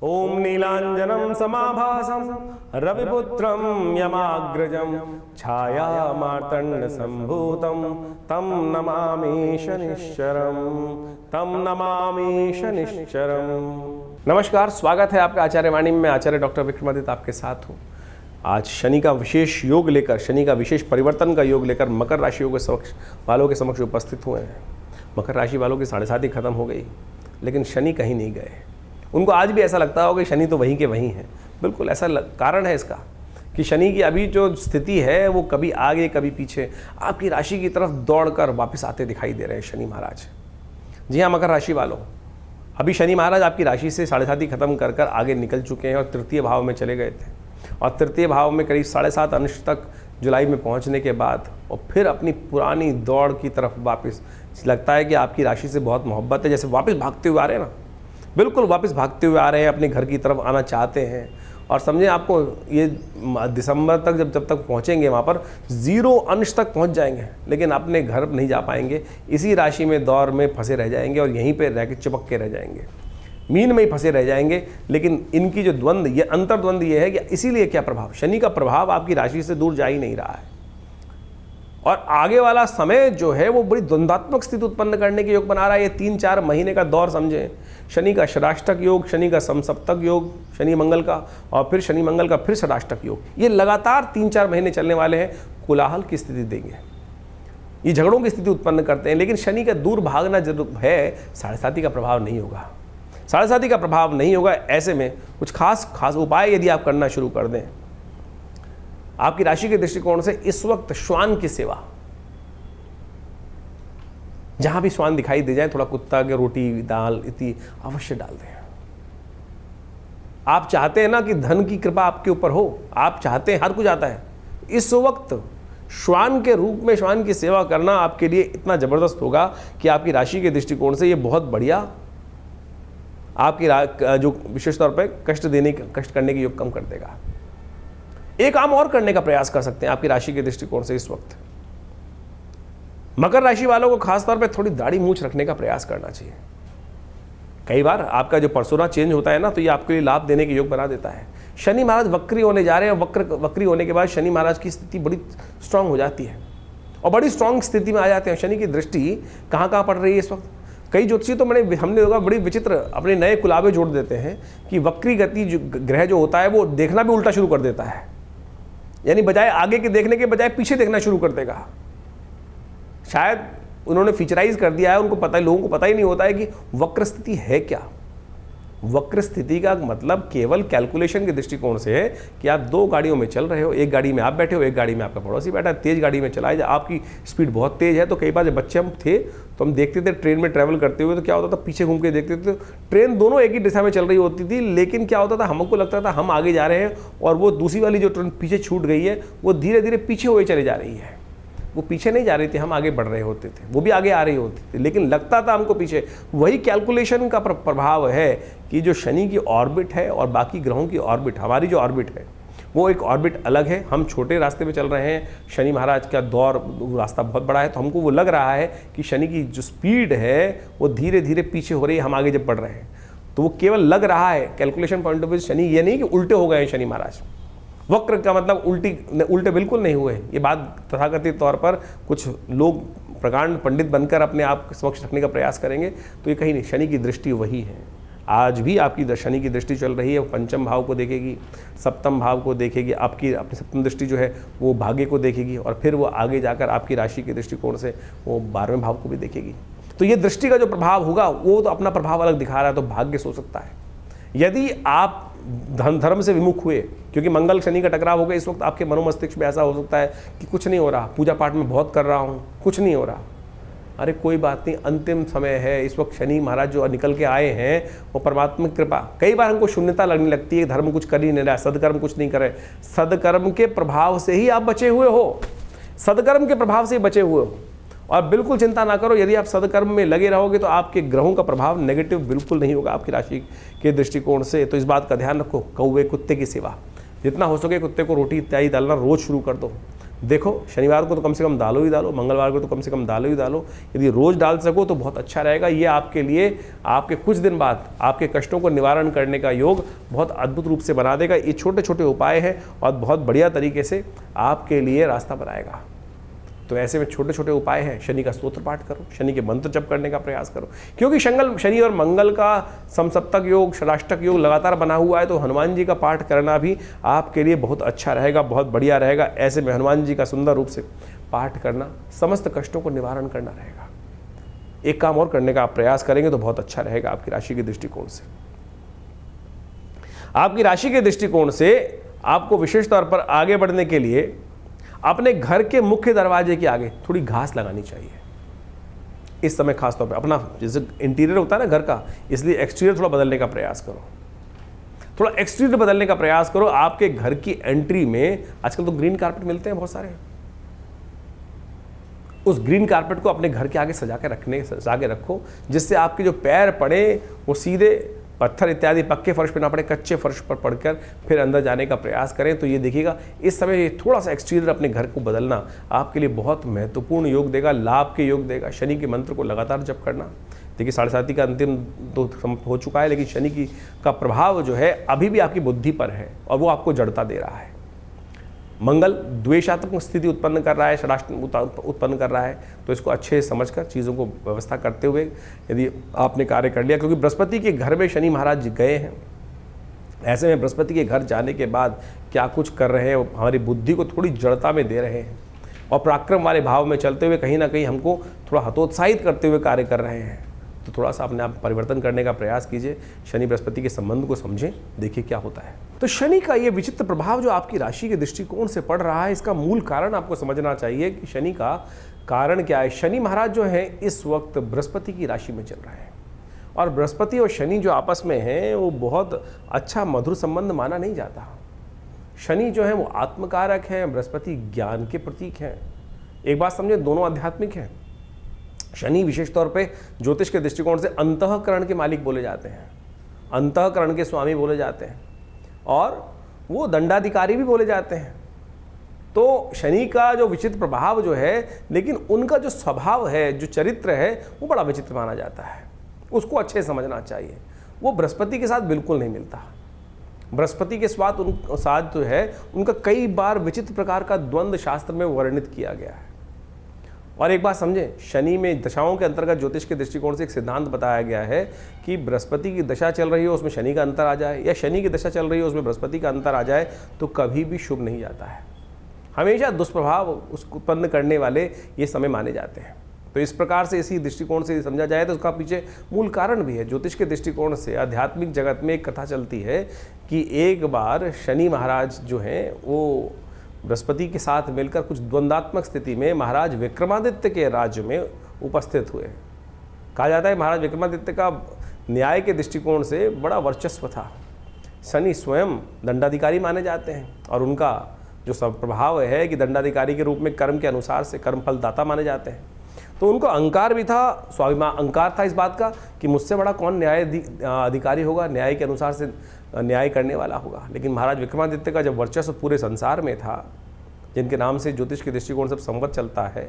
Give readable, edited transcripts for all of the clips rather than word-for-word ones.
ओम नीलांजनं समाभासं रविपुत्रं यमाग्रजं छाया मार्तंड संभूतं तं नमामि शनिश्चरम्। नमस्कार, स्वागत है आपका आचार्य वाणी में। आचार्य डॉक्टर विक्रमादित्य आपके साथ हूँ। आज शनि का विशेष योग लेकर, शनि का विशेष परिवर्तन का योग लेकर मकर राशि वालों के समक्ष उपस्थित हुए हैं। मकर राशि वालों की 7.5 खत्म हो गई, लेकिन शनि कहीं नहीं गए। उनको आज भी ऐसा लगता होगा कि शनि तो वहीं के वहीं है। बिल्कुल ऐसा कारण है इसका कि शनि की अभी जो स्थिति है वो कभी आगे कभी पीछे आपकी राशि की तरफ दौड़कर वापस आते दिखाई दे रहे हैं शनि महाराज। जी हाँ, मकर राशि वालों, अभी शनि महाराज आपकी राशि से 7.5 खत्म कर आगे निकल चुके हैं और तृतीय भाव में चले गए थे। और तृतीय भाव में करीब 7.5 अंश तक जुलाई में पहुंचने के बाद और फिर अपनी पुरानी दौड़ की तरफ वापस, लगता है कि आपकी राशि से बहुत मोहब्बत है, जैसे वापस भागते हुए आ रहे हैं ना, बिल्कुल वापस भागते हुए आ रहे हैं, अपने घर की तरफ आना चाहते हैं। और समझें, आपको ये दिसंबर तक जब तक पहुंचेंगे वहाँ पर 0 अंश तक पहुंच जाएंगे, लेकिन अपने घर नहीं जा पाएंगे। इसी राशि में दौर में फंसे रह जाएंगे और यहीं पे रह के चिपक के रह जाएंगे, मीन में ही फंसे रह जाएंगे। लेकिन इनकी जो द्वंद्व, ये अंतर्द्वंद ये है कि इसीलिए क्या प्रभाव, शनि का प्रभाव आपकी राशि से दूर जा ही नहीं रहा है। और आगे वाला समय जो है वो बड़ी द्वंद्वात्मक स्थिति उत्पन्न करने के योग बना रहा है। ये 3-4 महीने का दौर समझें। शनि का षडाष्टक योग, शनि का समसप्तक योग, शनि मंगल का, और फिर शनि मंगल का फिर षडाष्टक योग, ये लगातार 3-4 महीने चलने वाले हैं। कोलाहल की स्थिति देंगे, ये झगड़ों की स्थिति उत्पन्न करते हैं। लेकिन शनि का दूर भागना जरूर है, 7.5 का प्रभाव नहीं होगा। 7.5 का प्रभाव नहीं होगा। ऐसे में कुछ खास उपाय यदि आप करना शुरू कर दें, आपकी राशि के दृष्टिकोण से इस वक्त श्वान की सेवा, जहां भी श्वान दिखाई दे जाए, थोड़ा कुत्ता के रोटी दाल इतनी अवश्य डाल दें। आप चाहते हैं ना कि धन की कृपा आपके ऊपर हो, आप चाहते हैं, हर कुछ आता है। इस वक्त श्वान के रूप में श्वान की सेवा करना आपके लिए इतना जबरदस्त होगा कि आपकी राशि के दृष्टिकोण से ये बहुत बढ़िया आपकी जो विशेष तौर पर कष्ट करने के योग कम कर देगा। एक काम और करने का प्रयास कर सकते हैं आपकी राशि के दृष्टिकोण से। इस वक्त मकर राशि वालों को खासतौर पे थोड़ी दाढ़ी मूंछ रखने का प्रयास करना चाहिए। कई बार आपका जो पर्सोना चेंज होता है ना, तो ये आपके लिए लाभ देने के योग बना देता है। शनि महाराज वक्री होने जा रहे हैं। वक्री होने के बाद शनि महाराज की स्थिति बड़ी स्ट्रांग हो जाती है और बड़ी स्ट्रांग स्थिति में आ जाते हैं। शनि की दृष्टि कहाँ पड़ रही है इस वक्त? कई ज्योतिषी तो हमने देखा बड़ी विचित्र अपने नए कुलाबे जोड़ देते हैं कि वक्री गति ग्रह जो होता है वो देखना भी उल्टा शुरू कर देता है। यानी बजाय आगे के देखने के बजाय पीछे देखना शुरू कर देगा। शायद उन्होंने फीचराइज कर दिया है, उनको पता है, लोगों को पता ही नहीं होता है कि वक्र स्थिति है क्या। वक्र स्थिति का मतलब केवल कैलकुलेशन के दृष्टिकोण से है कि आप 2 गाड़ियों में चल रहे हो, एक गाड़ी में आप बैठे हो, एक गाड़ी में आपका पड़ोसी बैठा है। तेज गाड़ी में चलाए, आपकी स्पीड बहुत तेज है। तो कई बार जब बच्चे हम थे तो हम देखते थे ट्रेन में ट्रैवल करते हुए, तो क्या होता था, पीछे घूम के देखते थे, ट्रेन दोनों एक ही दिशा में चल रही होती थी। लेकिन क्या होता था, हमको लगता था हम आगे जा रहे हैं और वो दूसरी वाली जो ट्रेन पीछे छूट गई है वो धीरे धीरे पीछे हुए चले जा रही है। वो पीछे नहीं जा रही थी, हम आगे बढ़ रहे होते थे, वो भी आगे आ रही होती थी, लेकिन लगता था हमको पीछे। वही कैलकुलेशन का प्रभाव है कि जो शनि की ऑर्बिट है और बाकी ग्रहों की ऑर्बिट, हमारी जो ऑर्बिट है वो एक ऑर्बिट अलग है। हम छोटे रास्ते पे चल रहे हैं, शनि महाराज का दौर रास्ता बहुत बड़ा है। तो हमको वो लग रहा है कि शनि की जो स्पीड है वो धीरे धीरे पीछे हो रही है, हम आगे जब बढ़ रहे हैं। तो वो केवल लग रहा है calculation point of view. Shani ये नहीं कि उल्टे हो गए हैं शनि महाराज। वक्र का मतलब उल्टे बिल्कुल नहीं हुए। ये बात तथाकथित तौर पर कुछ लोग प्रकांड पंडित बनकर अपने आप समक्ष रखने का प्रयास करेंगे, तो ये कहीं नहीं। शनि की दृष्टि वही है। आज भी आपकी शनि की दृष्टि चल रही है, वो पंचम भाव को देखेगी, सप्तम भाव को देखेगी, आपकी अपनी सप्तम दृष्टि जो है वो भाग्य को देखेगी, और फिर वो आगे जाकर आपकी राशि के दृष्टिकोण से वो 12वें भाव को भी देखेगी। तो ये दृष्टि का जो प्रभाव होगा वो तो अपना प्रभाव अलग दिखा रहा है। तो भाग्य सो सकता है यदि आप धर्म से विमुख हुए, क्योंकि मंगल शनि का टकराव हो गया। इस वक्त आपके मनोमस्तिष्क में ऐसा हो सकता है कि कुछ नहीं हो रहा, पूजा पाठ में बहुत कर रहा हूँ, कुछ नहीं हो रहा। अरे कोई बात नहीं, अंतिम समय है। इस वक्त शनि महाराज जो निकल के आए हैं वो परमात्मा की कृपा। कई बार हमको शून्यता लगने लगती है, धर्म कुछ कर ही नहीं रहा, सदकर्म कुछ नहीं करे। सदकर्म के प्रभाव से ही आप बचे हुए हो, सदकर्म के प्रभाव से ही बचे हुए हो। और बिल्कुल चिंता ना करो, यदि आप सदकर्म में लगे रहोगे तो आपके ग्रहों का प्रभाव नेगेटिव बिल्कुल नहीं होगा आपकी राशि के दृष्टिकोण से। तो इस बात का ध्यान रखो। कौवे कुत्ते की सेवा, जितना हो सके कुत्ते को रोटी इत्यादि डालना रोज शुरू कर दो। देखो शनिवार को तो कम से कम दालो ही डालो, मंगलवार को तो कम से कम दालो ही डालो। यदि रोज़ डाल सको तो बहुत अच्छा रहेगा। ये आपके लिए आपके कुछ दिन बाद आपके कष्टों को निवारण करने का योग बहुत अद्भुत रूप से बना देगा। ये छोटे छोटे उपाय हैं और बहुत बढ़िया तरीके से आपके लिए रास्ता बनाएगा। तो ऐसे में छोटे छोटे उपाय हैं। शनि का स्तोत्र पाठ करो, शनि के मंत्र जप करने का प्रयास करो, क्योंकि शनि और मंगल का समसप्तक योग, षडाष्टक योग लगातार बना हुआ है। तो हनुमान जी का पाठ करना भी आपके लिए बहुत अच्छा रहेगा, बहुत बढ़िया रहेगा। ऐसे में हनुमान जी का सुंदर रूप से पाठ करना समस्त कष्टों को निवारण करना रहेगा। एक काम और करने का आप प्रयास करेंगे तो बहुत अच्छा रहेगा आपकी राशि के दृष्टिकोण से। आपकी राशि के दृष्टिकोण से आपको विशेष तौर पर आगे बढ़ने के लिए अपने घर के मुख्य दरवाजे के आगे थोड़ी घास लगानी चाहिए इस समय। खासतौर पे अपना जैसे इंटीरियर होता है ना घर का, इसलिए एक्सटीरियर थोड़ा बदलने का प्रयास करो। थोड़ा एक्सटीरियर बदलने का प्रयास करो। आपके घर की एंट्री में आजकल तो ग्रीन कारपेट मिलते हैं बहुत सारे, उस ग्रीन कारपेट को अपने घर के आगे सजा के रखो, जिससे आपके जो पैर पड़े वो सीधे पत्थर इत्यादि पक्के फर्श पर ना पड़े, कच्चे फर्श पर पड़कर फिर अंदर जाने का प्रयास करें। तो ये देखिएगा इस समय थोड़ा सा एक्सटीरियर अपने घर को बदलना आपके लिए बहुत महत्वपूर्ण योग देगा, लाभ के योग देगा। शनि के मंत्र को लगातार जप करना। देखिए 7.5 का अंतिम तो हो चुका है, लेकिन शनि का प्रभाव जो है अभी भी आपकी बुद्धि पर है और वो आपको जड़ता दे रहा है। मंगल द्वेषात्मक स्थिति उत्पन्न कर रहा है, षडाष्टक उत्पन्न कर रहा है। तो इसको अच्छे समझकर चीज़ों को व्यवस्था करते हुए यदि आपने कार्य कर लिया, क्योंकि बृहस्पति के घर में शनि महाराज गए हैं। ऐसे में बृहस्पति के घर जाने के बाद क्या कुछ कर रहे हैं, हमारी बुद्धि को थोड़ी जड़ता में दे रहे हैं और पराक्रम वाले भाव में चलते हुए कहीं ना कहीं हमको थोड़ा हतोत्साहित करते हुए कार्य कर रहे हैं। तो थोड़ा सा अपने आप परिवर्तन करने का प्रयास कीजिए। शनि बृहस्पति के संबंध को समझें, देखिए क्या होता है। तो शनि का ये विचित्र प्रभाव जो आपकी राशि के दृष्टिकोण से पड़ रहा है, इसका मूल कारण आपको समझना चाहिए कि शनि का कारण क्या है। शनि महाराज जो है इस वक्त बृहस्पति की राशि में चल रहे हैं और बृहस्पति और शनि जो आपस में हैं वो बहुत अच्छा मधुर संबंध माना नहीं जाता। शनि जो है वो आत्मकारक हैं, बृहस्पति ज्ञान के प्रतीक हैं। एक बात समझे, दोनों आध्यात्मिक हैं। शनि विशेष तौर पे ज्योतिष के दृष्टिकोण से अंतःकरण के मालिक बोले जाते हैं, अंतःकरण के स्वामी बोले जाते हैं और वो दंडाधिकारी भी बोले जाते हैं। तो शनि का जो विचित्र प्रभाव जो है, लेकिन उनका जो स्वभाव है, जो चरित्र है, वो बड़ा विचित्र माना जाता है। उसको अच्छे समझना चाहिए। वो बृहस्पति के साथ बिल्कुल नहीं मिलता। बृहस्पति के साथ जो है उनका कई बार विचित्र प्रकार का द्वंद्व शास्त्र में वर्णित किया गया है। और एक बात समझें, शनि में दशाओं के अंतर्गत ज्योतिष के दृष्टिकोण से एक सिद्धांत बताया गया है कि बृहस्पति की दशा चल रही हो उसमें शनि का अंतर आ जाए, या शनि की दशा चल रही हो उसमें बृहस्पति का अंतर आ जाए, तो कभी भी शुभ नहीं जाता है। हमेशा दुष्प्रभाव उसको उत्पन्न करने वाले ये समय माने जाते हैं। तो इस प्रकार से इसी दृष्टिकोण से समझा जाए तो उसका पीछे मूल कारण भी है। ज्योतिष के दृष्टिकोण से आध्यात्मिक जगत में एक कथा चलती है कि एक बार शनि महाराज जो हैं वो बृहस्पति के साथ मिलकर कुछ द्वंद्वात्मक स्थिति में महाराज विक्रमादित्य के राज्य में उपस्थित हुए। कहा जाता है महाराज विक्रमादित्य का न्याय के दृष्टिकोण से बड़ा वर्चस्व था। शनि स्वयं दंडाधिकारी माने जाते हैं और उनका जो प्रभाव है कि दंडाधिकारी के रूप में कर्म के अनुसार से कर्मफल दाता माने जाते हैं। तो उनको अहंकार भी था, स्वाभिमान अहंकार था इस बात का कि मुझसे बड़ा कौन न्याय अधिकारी होगा, न्याय के अनुसार से न्याय करने वाला होगा। लेकिन महाराज विक्रमादित्य का जब वर्चस्व पूरे संसार में था, जिनके नाम से ज्योतिष के दृष्टिकोण से संवत चलता है,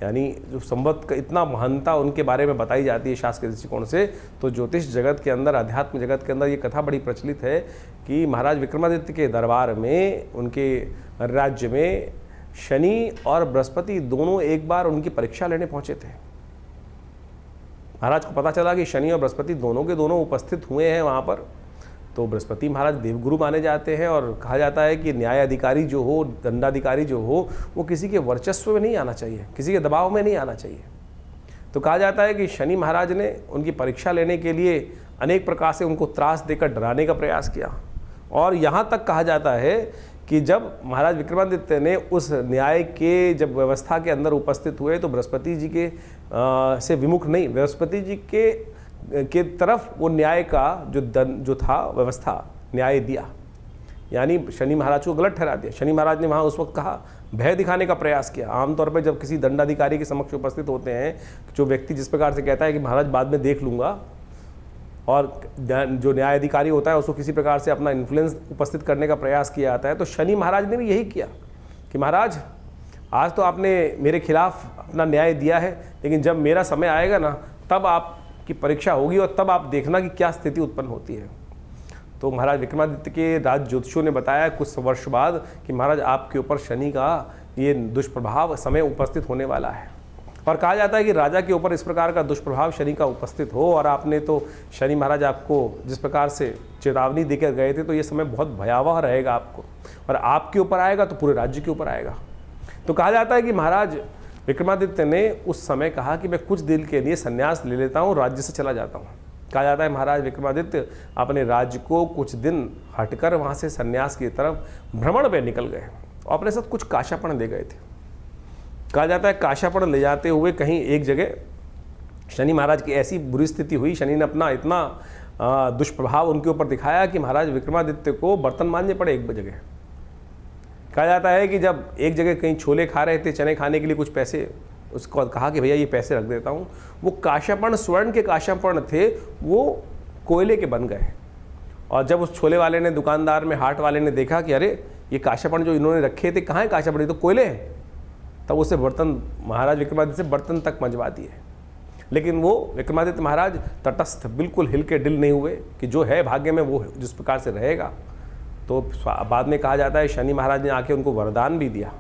यानी जो संवत का इतना महानता उनके बारे में बताई जाती है शास्त्र के दृष्टिकोण से, तो ज्योतिष जगत के अंदर, अध्यात्म जगत के अंदर ये कथा बड़ी प्रचलित है कि महाराज विक्रमादित्य के दरबार में, उनके राज्य में शनि और बृहस्पति दोनों एक बार उनकी परीक्षा लेने पहुंचे थे। महाराज को पता चला कि शनि और बृहस्पति दोनों के दोनों उपस्थित हुए हैं वहाँ पर। तो बृहस्पति महाराज देवगुरु माने जाते हैं और कहा जाता है कि न्याय अधिकारी जो हो, दंडाधिकारी जो हो, वो किसी के वर्चस्व में नहीं आना चाहिए, किसी के दबाव में नहीं आना चाहिए। तो कहा जाता है कि शनि महाराज ने उनकी परीक्षा लेने के लिए अनेक प्रकार से उनको त्रास देकर डराने का प्रयास किया। और यहाँ तक कहा जाता है कि जब महाराज विक्रमादित्य ने उस न्याय के जब व्यवस्था के अंदर उपस्थित हुए तो बृहस्पति जी के से विमुख नहीं, बृहस्पति जी के तरफ वो न्याय का जो था व्यवस्था न्याय दिया, यानी शनि महाराज को गलत ठहरा दिया। शनि महाराज ने वहाँ उस वक्त कहा, भय दिखाने का प्रयास किया। आमतौर पर जब किसी दंडाधिकारी के समक्ष उपस्थित होते हैं, जो व्यक्ति जिस प्रकार से कहता है कि महाराज बाद में देख लूँगा, और जो न्यायाधिकारी होता है उसको किसी प्रकार से अपना इन्फ्लुएंस उपस्थित करने का प्रयास किया जाता है। तो शनि महाराज ने भी यही किया कि महाराज आज तो आपने मेरे खिलाफ अपना न्याय दिया है, लेकिन जब मेरा समय आएगा ना, तब आपकी परीक्षा होगी और तब आप देखना कि क्या स्थिति उत्पन्न होती है। तो महाराज विक्रमादित्य के राज ज्योतिषियों ने बताया कुछ वर्ष बाद कि महाराज आपके ऊपर शनि का ये दुष्प्रभाव समय उपस्थित होने वाला है। और कहा जाता है कि राजा के ऊपर इस प्रकार का दुष्प्रभाव शनि का उपस्थित हो, और आपने तो शनि महाराज आपको जिस प्रकार से चेतावनी देकर गए थे, तो ये समय बहुत भयावह रहेगा आपको, और आपके ऊपर आएगा तो पूरे राज्य के ऊपर आएगा। तो कहा जाता है कि महाराज विक्रमादित्य ने उस समय कहा कि मैं कुछ दिन के लिए संन्यास ले लेता हूँ, राज्य से चला जाता हूँ। कहा जाता है महाराज विक्रमादित्य अपने राज्य को कुछ दिन हटकर वहाँ से संन्यास की तरफ भ्रमण पे निकल गए और अपने साथ कुछ काशापण ले गए थे। कहा जाता है काशापण ले जाते हुए कहीं एक जगह शनि महाराज की ऐसी बुरी स्थिति हुई, शनि ने अपना इतना दुष्प्रभाव उनके ऊपर दिखाया कि महाराज विक्रमादित्य को बर्तन मांजने पड़े एक जगह। कहा जाता है कि जब एक जगह कहीं छोले खा रहे थे, चने खाने के लिए कुछ पैसे, उसको कहा कि भैया ये पैसे रख देता हूँ, वो काशापण स्वर्ण के काशापण थे, वो कोयले के बन गए। और जब उस छोले वाले ने, दुकानदार में हाट वाले ने देखा कि अरे ये काशापण जो इन्होंने रखे थे कहाँ है काशापण, ये तो कोयले हैं, तब उसे बर्तन महाराज विक्रमादित्य से बर्तन तक मंजवा दिए। लेकिन वो विक्रमादित्य महाराज तटस्थ, बिल्कुल हिल के डिल नहीं हुए कि जो है भाग्य में वो जिस प्रकार से रहेगा। तो बाद में कहा जाता है शनि महाराज ने आके उनको वरदान भी दिया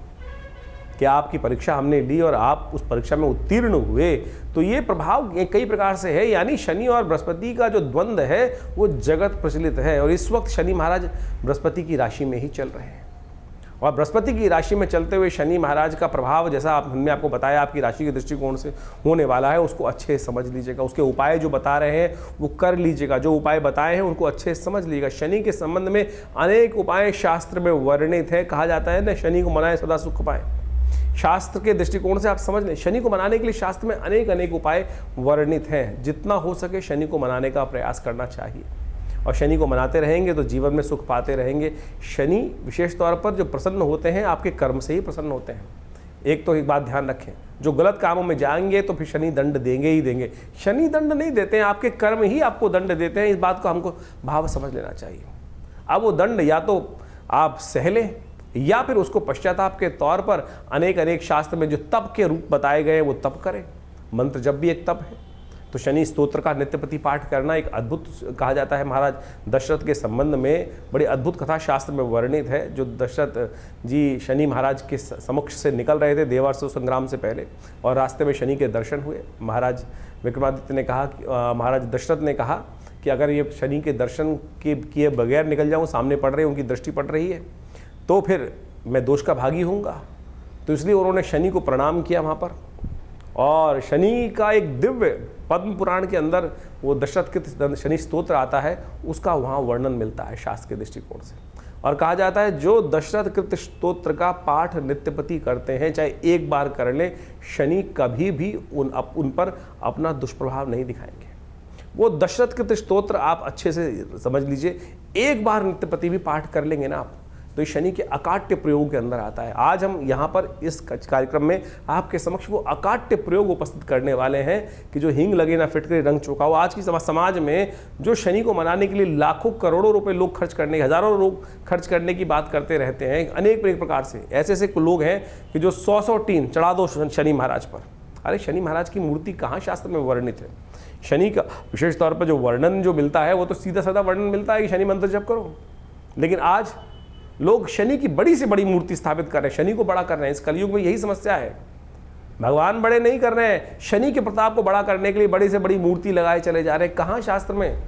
कि आपकी परीक्षा हमने ली और आप उस परीक्षा में उत्तीर्ण हुए। तो ये प्रभाव कई प्रकार से है, यानी शनि और बृहस्पति का जो द्वंद्व है वो जगत प्रचलित है। और इस वक्त शनि महाराज बृहस्पति की राशि में ही चल रहे हैं, और बृहस्पति की राशि में चलते हुए शनि महाराज का प्रभाव, जैसा हमने आपको बताया आपकी राशि के दृष्टिकोण से होने वाला है, उसको अच्छे से समझ लीजिएगा। उसके उपाय जो बता रहे हैं वो कर लीजिएगा, जो उपाय बताए हैं उनको अच्छे से समझ लीजिएगा। शनि के संबंध में अनेक उपाय शास्त्र में वर्णित है। कहा जाता है ना, शनि को मनाए सदा सुख पाए। शास्त्र के दृष्टिकोण से आप समझ लें, शनि को मनाने के लिए शास्त्र में अनेक उपाय वर्णित हैं। जितना हो सके शनि को मनाने का प्रयास करना चाहिए, और शनि को मनाते रहेंगे तो जीवन में सुख पाते रहेंगे। शनि विशेष तौर पर जो प्रसन्न होते हैं आपके कर्म से ही प्रसन्न होते हैं। एक तो एक बात ध्यान रखें, जो गलत कामों में जाएंगे तो फिर शनि दंड देंगे ही देंगे। शनि दंड नहीं देते हैं, आपके कर्म ही आपको दंड देते हैं। इस बात को हमको भाव समझ लेना चाहिए। अब वो दंड या तो आप सह लें या फिर उसको पश्चाताप के तौर पर अनेक शास्त्र में जो तप के रूप बताए गए वो तप करें। मंत्र जब भी एक तप है। तो शनि स्तोत्र का नित्यप्रति पाठ करना एक अद्भुत, कहा जाता है महाराज दशरथ के संबंध में बड़ी अद्भुत कथा शास्त्र में वर्णित है। जो दशरथ जी शनि महाराज के समक्ष से निकल रहे थे देवासुर संग्राम से पहले, और रास्ते में शनि के दर्शन हुए। महाराज विक्रमादित्य ने कहा, महाराज दशरथ ने कहा कि अगर ये शनि के दर्शन के किए बगैर निकल जाऊँ, सामने पड़ रहे हैं, उनकी दृष्टि पड़ रही है, तो फिर मैं दोष का भागी होऊंगा। तो इसलिए उन्होंने शनि को प्रणाम किया वहाँ पर। और शनि का एक दिव्य पद्म पुराण के अंदर वो दशरथ कृत शनि स्तोत्र आता है, उसका वहाँ वर्णन मिलता है शास्त्र के दृष्टिकोण से। और कहा जाता है जो दशरथ कृत स्तोत्र का पाठ नित्यपति करते हैं, चाहे एक बार कर लें, शनि कभी भी उन पर अपना दुष्प्रभाव नहीं दिखाएंगे। वो दशरथ कृत स्तोत्र आप अच्छे से समझ लीजिए, एक बार नित्यपति भी पाठ कर लेंगे ना आप, तो शनि के अकाट्य प्रयोग के अंदर आता है। आज हम यहाँ पर इस कार्यक्रम में आपके समक्ष वो अकाट्य प्रयोग उपस्थित करने वाले हैं कि जो हींग लगे ना फिटकरी रंग चुकाओ। आज की समाज में जो शनि को मनाने के लिए लाखों करोड़ों रुपए लोग खर्च करने, हजारों लोग खर्च करने की बात करते रहते हैं, अनेक प्रकार से ऐसे लोग हैं कि जो 100 टीन चढ़ा दो शनि महाराज पर। अरे शनि महाराज की मूर्ति कहाँ शास्त्र में वर्णित है? शनि का विशेष तौर पर जो वर्णन जो मिलता है वो तो सीधा साधा वर्णन मिलता है कि शनि मंत्र जप करो। लेकिन आज लोग शनि की बड़ी से बड़ी मूर्ति स्थापित कर रहे हैं, शनि को बड़ा कर रहे हैं। इस कलयुग में यही समस्या है, भगवान बड़े नहीं कर रहे हैं, शनि के प्रताप को बड़ा करने के लिए बड़ी से बड़ी मूर्ति लगाए चले जा रहे हैं। कहाँ शास्त्र में?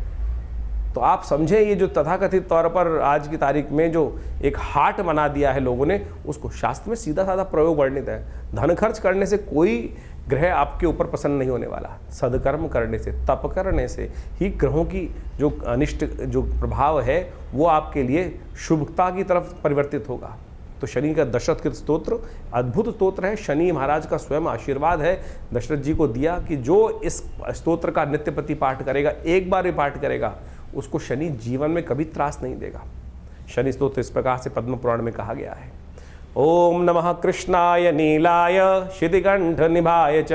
तो आप समझें, ये जो तथाकथित तौर पर आज की तारीख में जो एक हाट बना दिया है लोगों ने, उसको शास्त्र में सीधा साधा प्रयोग वर्णित है। धन खर्च करने से कोई ग्रह आपके ऊपर प्रसन्न नहीं होने वाला। सदकर्म करने से, तप करने से ही ग्रहों की जो अनिष्ट जो प्रभाव है वो आपके लिए शुभता की तरफ परिवर्तित होगा। तो शनि का दशरथ कृत स्तोत्र अद्भुत स्तोत्र है। शनि महाराज का स्वयं आशीर्वाद है दशरथ जी को दिया कि जो इस स्तोत्र का नित्यप्रति पाठ करेगा, एक बार भी पाठ करेगा, उसको शनि जीवन में कभी त्रास नहीं देगा। शनि स्तोत्र इस प्रकार से पद्म पुराण में कहा गया है। ओम नमः कृष्णाय नीलाय शितिकंठ निभाय च,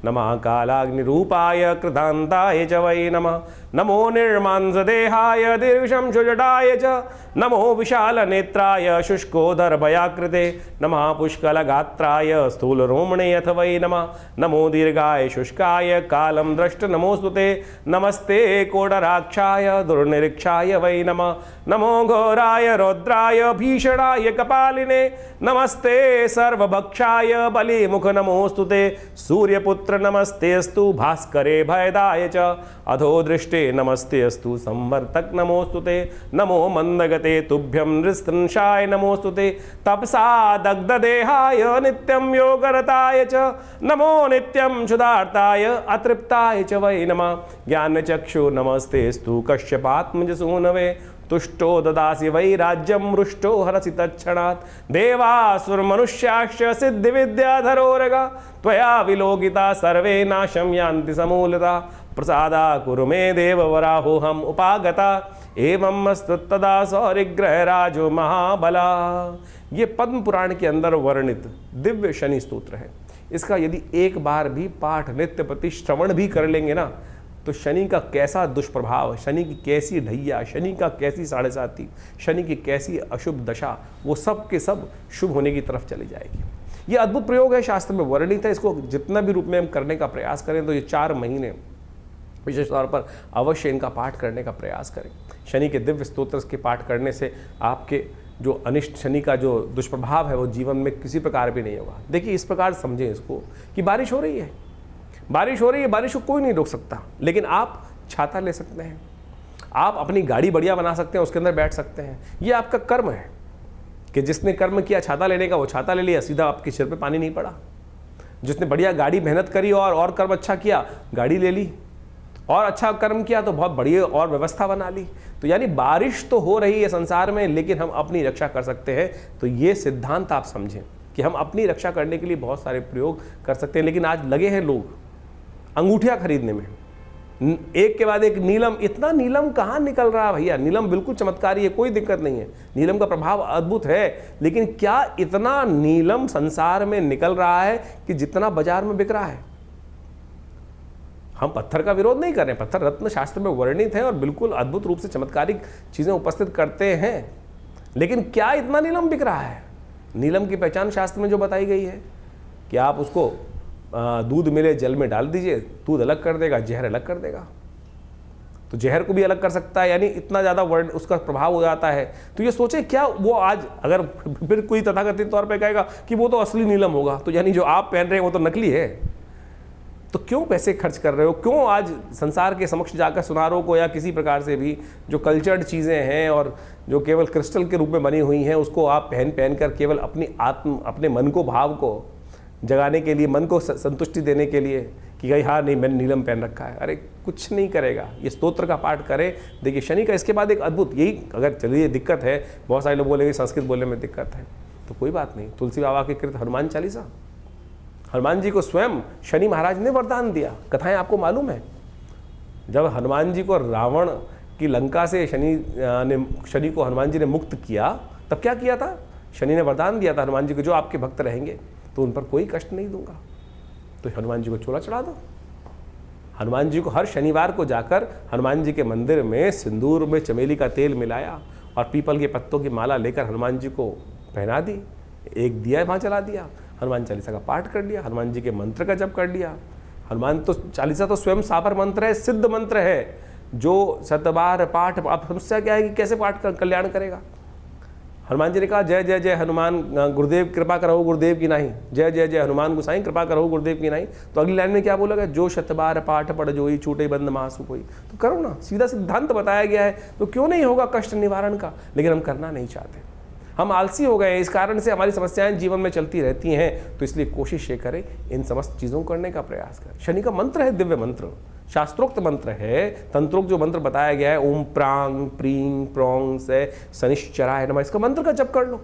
नमः कालाग्निरूपाय कृतांताय च वै नमः, नमो निर्मांसदेहाय दीर्घशंशुजटाय च नमो विशालनेत्राय शुष्कोदरभयाकृते नमः पुष्कलगात्राय स्थूलरोमणे अथ वै नमः नमो दीर्घाय शुष्काय कालं द्रष्ट नमोस्तुते नमस्ते कोडराक्षाय दुर्निरीक्षाय वै नमः नमो घोराय रौद्राय भीषणाय कपालिने नमस्ते सर्वभक्षाय बलिमुख नमोस्तुते सूर्यपुत्र नमस्तेस्तु भास्करे भयदाय च अधो दृष्टे नमस्तेस्तु संवर्तक नमोस्तुते नमो मंदगते तुभ्यं नृशंसाय नमोस्तुते तपसा दग्धदेहाय नित्यं योगरताय च नमो नित्यं क्षुधार्ताय अतृप्ताय च वै नमः ज्ञानचक्षु नमस्तेस्तु कश्यपात्मजसूनवे तुष्टो ददासि वै राज्यं मृष्टो हरसि तत्क्षणात् देवासुरमनुष्याश्च सिद्धिविद्याधरोरगा त्वया विलोकिता सर्वे नाशं यान्ति समूलता प्रसादा कुरु मे देववराहोऽहम् उपागता एवं तदा सौरिग्रहराजो महाबला। ये पद्म पुराण के अंदर वर्णित दिव्य शनि स्तोत्र है। इसका यदि एक बार भी पाठ नित्य प्रति श्रवण भी कर लेंगे ना, तो शनि का कैसा दुष्प्रभाव, शनि की कैसी ढैया, शनि का कैसी साढ़े साती, शनि की कैसी अशुभ दशा, वो सब के सब शुभ होने की तरफ चली जाएगी। ये अद्भुत प्रयोग है, शास्त्र में वर्णित है। इसको जितना भी रूप में हम करने का प्रयास करें तो ये 4 महीने विशेष तौर पर अवश्य इनका पाठ करने का प्रयास करें। शनि के दिव्य स्तोत्र के पाठ करने से आपके जो अनिष्ट शनि का जो दुष्प्रभाव है वो जीवन में किसी प्रकार भी नहीं होगा। देखिए, इस प्रकार समझें इसको कि बारिश हो रही है, बारिश हो रही है, बारिश को कोई नहीं रोक सकता, लेकिन आप छाता ले सकते हैं, आप अपनी गाड़ी बढ़िया बना सकते हैं, उसके अंदर बैठ सकते हैं। ये आपका कर्म है कि जिसने कर्म किया छाता लेने का वो छाता ले लिया, सीधा आपके सिर पे पानी नहीं पड़ा। जिसने बढ़िया गाड़ी मेहनत करी और कर्म अच्छा किया, गाड़ी ले ली, और अच्छा कर्म किया तो बहुत बढ़िया और व्यवस्था बना ली। तो यानी बारिश तो हो रही है संसार में, लेकिन हम अपनी रक्षा कर सकते हैं। तो ये सिद्धांत आप समझें कि हम अपनी रक्षा करने के लिए बहुत सारे प्रयोग कर सकते हैं। लेकिन आज लगे हैं लोग अंगूठियां खरीदने में, एक के बाद एक नीलम। इतना नीलम कहाँ निकल रहा है भैया? नीलम बिल्कुल चमत्कारी है, कोई दिक्कत नहीं है, नीलम का प्रभाव अद्भुत है। लेकिन क्या इतना नीलम संसार में निकल रहा है कि जितना बाजार में बिक रहा है? हम पत्थर का विरोध नहीं कर रहे हैं, पत्थर रत्न शास्त्र में वर्णित है और बिल्कुल अद्भुत रूप से चमत्कारिक चीज़ें उपस्थित करते हैं। लेकिन क्या इतना नीलम बिक रहा है? नीलम की पहचान शास्त्र में जो बताई गई है कि आप उसको दूध मिले जल में डाल दीजिए, दूध अलग कर देगा, जहर अलग कर देगा। तो जहर को भी अलग कर सकता है, यानी इतना ज़्यादा वर्ण उसका प्रभाव हो जाता है। तो ये सोचे क्या वो आज अगर फिर कोई तथाकथित तौर पे कहेगा कि वो तो असली नीलम होगा, तो यानी जो आप पहन रहे हैं वो तो नकली है। तो क्यों पैसे खर्च कर रहे हो? क्यों आज संसार के समक्ष जाकर सुनारों को या किसी प्रकार से भी जो कल्चर्ड चीज़ें हैं और जो केवल क्रिस्टल के रूप में बनी हुई हैं उसको आप पहन कर केवल अपने मन को, भाव को जगाने के लिए, मन को संतुष्टि देने के लिए कि भाई हाँ नहीं मैंने नीलम पहन रखा है। अरे कुछ नहीं करेगा। ये स्तोत्र का पाठ करें। देखिए शनि का इसके बाद एक अद्भुत, यही अगर चलिए दिक्कत है, बहुत सारे लोग बोलेंगे संस्कृत बोलने में दिक्कत है, तो कोई बात नहीं। तुलसी बाबा के कृत हनुमान चालीसा, हनुमान जी को स्वयं शनि महाराज ने वरदान दिया। कथाएं आपको मालूम है, जब हनुमान जी को रावण की लंका से शनि को हनुमान जी ने मुक्त किया, तब क्या किया था? शनि ने वरदान दिया था हनुमान जी को, जो आपके भक्त रहेंगे तो उन पर कोई कष्ट नहीं दूंगा। तो हनुमान जी को चोला चढ़ा दो। हनुमान जी को हर शनिवार को जाकर हनुमान जी के मंदिर में सिंदूर में चमेली का तेल मिलाया और पीपल के पत्तों की माला लेकर हनुमान जी को पहना दी, एक दिया वहाँ जला दिया, हनुमान चालीसा का पाठ कर लिया, हनुमान जी के मंत्र का जप कर लिया। हनुमान तो चालीसा तो स्वयं सापर मंत्र है, सिद्ध मंत्र है, जो 7 बार पाठ। अब समस्या क्या है कि कैसे पाठ कर कल्याण करेगा? हनुमान जी ने कहा जय जय जय हनुमान गुरुदेव कृपा करो गुरुदेव की नहीं, जय जय जय हनुमान गोसाई कृपा करो गुरुदेव की नहीं। तो अगली लाइन में क्या बोलेगा? जो 7 बार पाठ पढ़ जोई छूटे बंद मासु कोई। तो करो ना, सीधा सिद्धांत बताया गया है, तो क्यों नहीं होगा कष्ट निवारण का? लेकिन हम करना नहीं चाहते, हम आलसी हो गए, इस कारण से हमारी समस्याएं जीवन में चलती रहती हैं। तो इसलिए कोशिश ये करें इन समस्त चीज़ों को करने का प्रयास करें। शनि का मंत्र है दिव्य मंत्र, शास्त्रोक्त मंत्र है, तंत्रोक्त जो मंत्र बताया गया है, ओम प्रांग प्रींग प्रोंग से शनिश्चराय नमः, इसका मंत्र का जप कर लो।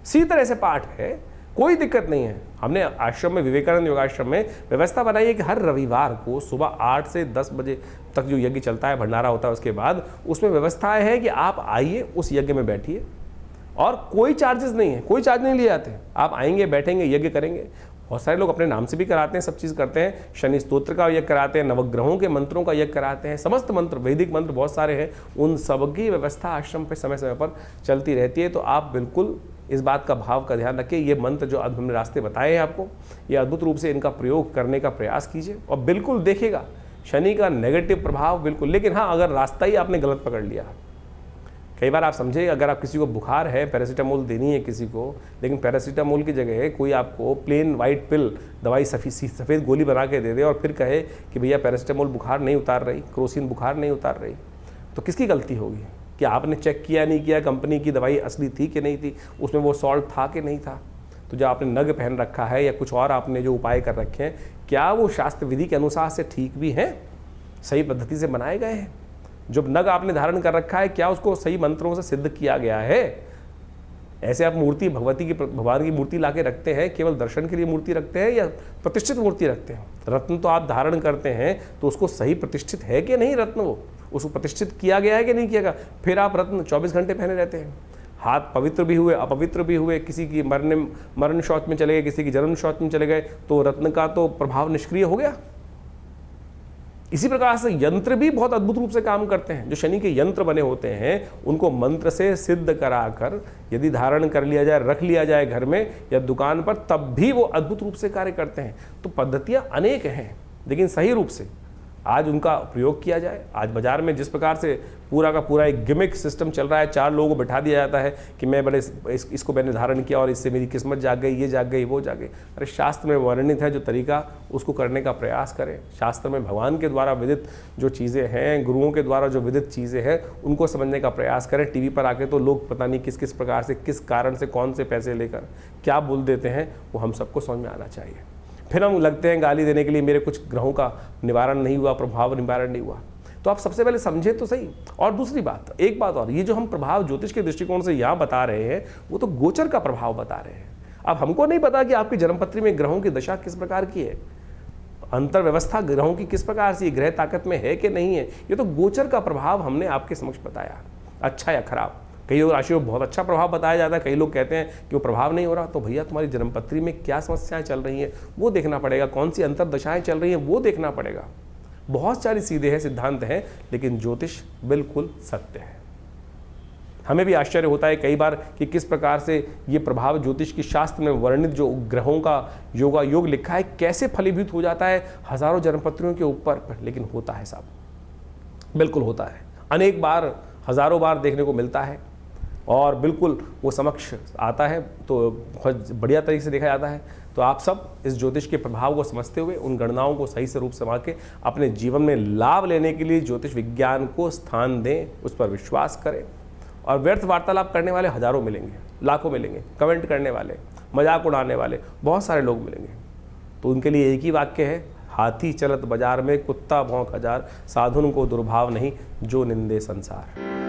इसी तरह से पाठ है, कोई दिक्कत नहीं है। हमने आश्रम में, विवेकानंद योगाश्रम में व्यवस्था बनाई है कि हर रविवार को सुबह 8 से 10 बजे तक जो यज्ञ चलता है, भंडारा होता है, उसके बाद उसमें व्यवस्था है कि आप आइए, उस यज्ञ में बैठिए और कोई चार्जेस नहीं है, कोई चार्ज नहीं लिए जाते। आप आएंगे, बैठेंगे, यज्ञ करेंगे, बहुत सारे लोग अपने नाम से भी कराते हैं, सब चीज़ करते हैं, शनि स्तोत्र का यज्ञ कराते हैं, नवग्रहों के मंत्रों का यज्ञ कराते हैं, समस्त मंत्र, वैदिक मंत्र बहुत सारे हैं, उन सब की व्यवस्था आश्रम पे समय समय पर चलती रहती है। तो आप बिल्कुल इस बात का भाव का ध्यान रखिए। ये मंत्र जो अब हमने रास्ते बताए हैं आपको, ये अद्भुत रूप से इनका प्रयोग करने का प्रयास कीजिए और बिल्कुल देखिएगा शनि का नेगेटिव प्रभाव बिल्कुल। लेकिन हाँ, अगर रास्ता ही आपने गलत पकड़ लिया, कई बार आप समझे, अगर आप किसी को बुखार है, पैरासीटामोल देनी है किसी को, लेकिन पैरासीटामोल की जगह कोई आपको प्लेन वाइट पिल दवाई सफ़ेद गोली बना के दे दे और फिर कहे कि भैया पैरासीटामोल बुखार नहीं उतार रही, क्रोसिन बुखार नहीं उतार रही, तो किसकी गलती होगी? कि आपने चेक किया नहीं किया कंपनी की दवाई असली थी कि नहीं थी, उसमें वो सॉल्ट था कि नहीं था? तो जो आपने नग पहन रखा है या कुछ और आपने जो उपाय कर रखे हैं, क्या वो शास्त्र विधि के अनुसार से ठीक भी हैं, सही पद्धति से बनाए गए हैं? जो नग आपने धारण कर रखा है, क्या उसको सही मंत्रों से सिद्ध किया गया है? ऐसे आप मूर्ति भगवान की मूर्ति लाके रखते हैं, केवल दर्शन के लिए मूर्ति रखते हैं या प्रतिष्ठित मूर्ति रखते हैं? रत्न तो आप धारण करते हैं तो उसको सही प्रतिष्ठित है कि नहीं रत्न, वो उसको प्रतिष्ठित किया गया है कि नहीं किया गया? फिर आप रत्न 24 घंटे पहने रहते हैं। हाथ पवित्र भी हुए, अपवित्र भी हुए, किसी की मरण शौच में चले गए, किसी की जन्म शौच में चले गए, तो रत्न का तो प्रभाव निष्क्रिय हो गया। इसी प्रकार से यंत्र भी बहुत अद्भुत रूप से काम करते हैं। जो शनि के यंत्र बने होते हैं, उनको मंत्र से सिद्ध कराकर यदि धारण कर लिया जाए, रख लिया जाए घर में या दुकान पर, तब भी वो अद्भुत रूप से कार्य करते हैं। तो पद्धतियां अनेक हैं, लेकिन सही रूप से आज उनका प्रयोग किया जाए। आज बाजार में जिस प्रकार से पूरा का पूरा एक गिमिक सिस्टम चल रहा है, 4 लोगों को बैठा दिया जाता है कि मैं बड़े इसको मैंने धारण किया और इससे मेरी किस्मत जाग गई, ये जाग गई, वो जाग गई। अरे शास्त्र में वर्णित है जो तरीका, उसको करने का प्रयास करें। शास्त्र में भगवान के द्वारा विदित जो चीज़ें हैं, गुरुओं के द्वारा जो विदित चीज़ें हैं, उनको समझने का प्रयास करें। टीवी पर आके तो लोग पता नहीं किस किस प्रकार से, किस कारण से, कौन से पैसे लेकर क्या बोल देते हैं, वो हम सबको समझ में आना चाहिए। फिर हम लगते हैं गाली देने के लिए, मेरे कुछ ग्रहों का निवारण नहीं हुआ, प्रभाव निवारण नहीं हुआ। तो आप सबसे पहले समझे तो सही। और दूसरी बात, एक बात और, ये जो हम प्रभाव ज्योतिष के दृष्टिकोण से यहाँ बता रहे हैं, वो तो गोचर का प्रभाव बता रहे हैं। अब हमको नहीं पता कि आपकी जन्मपत्री में ग्रहों की दशा किस प्रकार की है, अंतर व्यवस्था ग्रहों की किस प्रकार से, ग्रह ताकत में है कि नहीं है। ये तो गोचर का प्रभाव हमने आपके समक्ष बताया, अच्छा या खराब। कई राशियों में बहुत अच्छा प्रभाव बताया जाता है, कई लोग कहते हैं कि वो प्रभाव नहीं हो रहा। तो भैया तुम्हारी जन्मपत्री में क्या समस्याएं चल रही हैं वो देखना पड़ेगा, कौन सी अंतर दशाएं चल रही हैं वो देखना पड़ेगा। बहुत सारी सीधे हैं, सिद्धांत हैं, लेकिन ज्योतिष बिल्कुल सत्य है। हमें भी आश्चर्य होता है कई बार कि किस प्रकार से ये प्रभाव ज्योतिष की शास्त्र में वर्णित जो ग्रहों का योगा योग लिखा है, कैसे फलीभूत हो जाता है हजारों जन्मपत्रियों के ऊपर। लेकिन होता है साहब, बिल्कुल होता है, अनेक बार, हजारों बार देखने को मिलता है और बिल्कुल वो समक्ष आता है, तो बहुत बढ़िया तरीके से देखा जाता है। तो आप सब इस ज्योतिष के प्रभाव को समझते हुए उन गणनाओं को सही से रूप से समझ के अपने जीवन में लाभ लेने के लिए ज्योतिष विज्ञान को स्थान दें, उस पर विश्वास करें। और व्यर्थ वार्तालाप करने वाले हजारों मिलेंगे, लाखों मिलेंगे, कमेंट करने वाले, मजाक उड़ाने वाले बहुत सारे लोग मिलेंगे। तो उनके लिए एक ही वाक्य है, हाथी चलत बाजार में कुत्ता भौंक हजार, साधुन को दुर्भाव नहीं जो निंदे संसार।